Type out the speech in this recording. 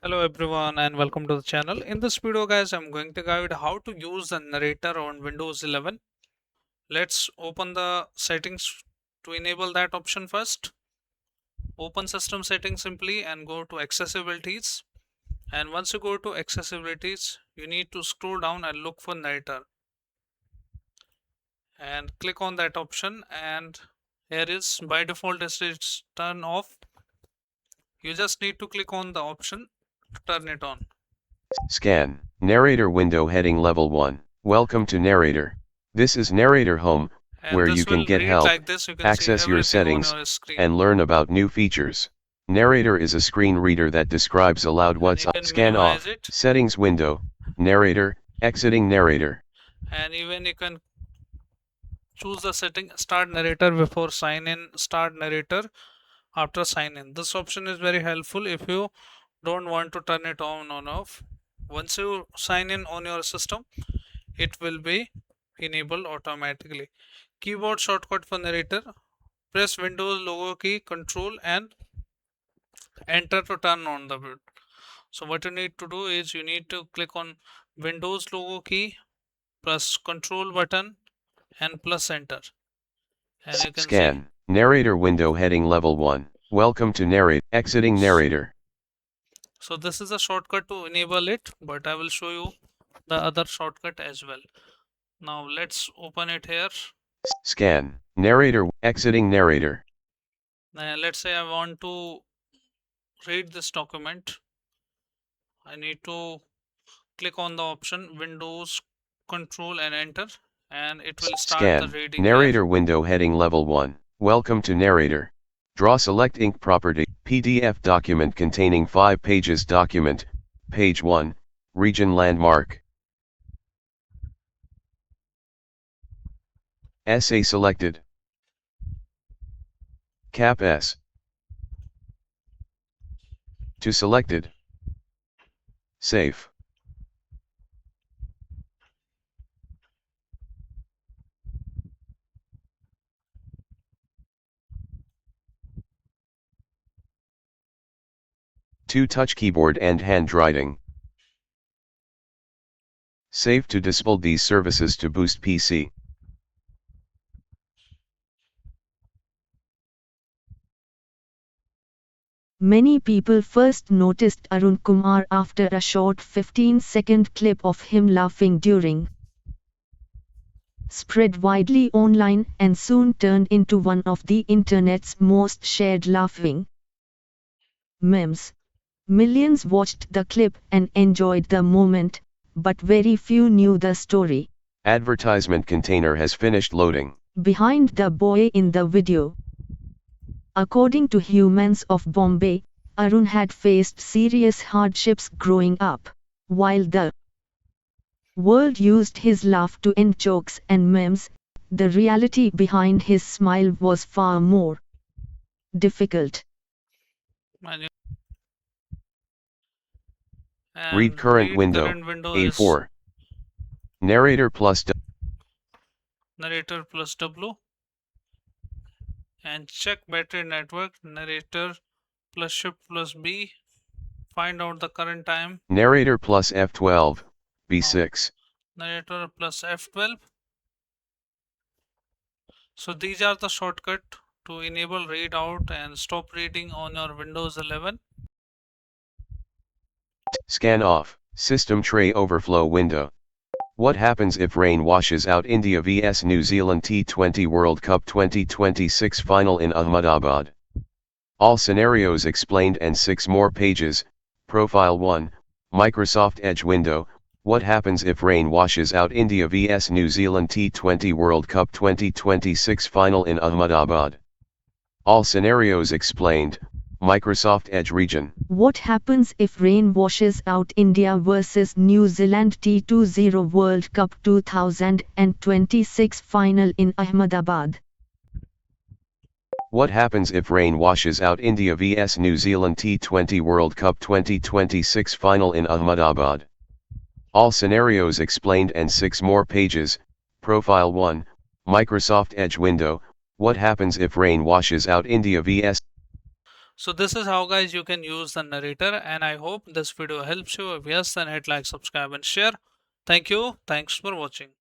Hello everyone and welcome to the channel. In this video guys, I'm going to guide how to use the narrator on Windows 11. Let's open the settings to enable that option first. Open system settings simply and go to accessibilities. And once you go to accessibilities, you need to scroll down and look for narrator. And click on that option, and here is by default it's turn off. You just need to click on the option to turn it on. Scan, Narrator window heading level 1. Welcome to Narrator. This is Narrator Home, And where this you can will get read help, like this. You can see access your everything on settings, your screen. and learn about new features. Narrator is a screen reader that describes aloud what's You on. can Scan minimize off, it, settings window, Narrator, exiting Narrator. and even you can choose the setting start narrator before sign in, start narrator after sign in. This option is very helpful if you don't want to turn it on or off. Once you sign in on your system, it will be enabled automatically. Keyboard shortcut for narrator: press Windows logo key, control and enter to turn on the bit. So what you need to do is you need to click on Windows logo key plus control button and plus enter, and you can see. Scan, Narrator window heading level 1. Welcome to Narrate, exiting Narrator. So this is a shortcut to enable it, but I will show you the other shortcut as well. Now let's open it here. Scan, Narrator, exiting Narrator. Let's say I want to read this document. I need to click on the option Windows Control and enter, and it will start the Scan, reading Narrator here. window heading level 1. Welcome to Narrator. Draw select ink property, PDF document containing 5 pages document, page 1, region landmark. Essay selected. Cap S. To selected. Save. To touch keyboard and handwriting. Save to disable these services to boost PC. Many people first noticed Arun Kumar after a short 15-second clip of him laughing during spread widely online and soon turned into one of the internet's most shared laughing memes. Millions watched the clip and enjoyed the moment, but very few knew the story Advertisement container has finished loading. behind the boy in the video. According to Humans of Bombay, Arun had faced serious hardships growing up. While the world used his laugh to end jokes and memes, the reality behind his smile was far more difficult. And Read current window, current window is A4. Narrator plus narrator plus W, and check battery network, narrator plus shift plus B, find out the current time, Narrator plus F12, B6. narrator plus F12. So these are the shortcut to enable read out and stop reading on your Windows 11. Scan off, system tray overflow window. What happens if rain washes out India vs New Zealand T20 World Cup 2026 final in Ahmedabad? All scenarios explained and 6 more pages. Profile 1, Microsoft Edge window. What happens if rain washes out India vs New Zealand T20 World Cup 2026 final in Ahmedabad? All scenarios explained. Microsoft Edge region. What happens if rain washes out India vs New Zealand T20 World Cup 2026 final in Ahmedabad? What happens if rain washes out India vs New Zealand T20 World Cup 2026 final in Ahmedabad? All scenarios explained and 6 more pages. Profile 1, Microsoft Edge window. What happens if rain washes out India vs So this is how guys you can use the narrator, and I hope this video helps you. If yes, then hit like, subscribe and share. Thank you. Thanks for watching.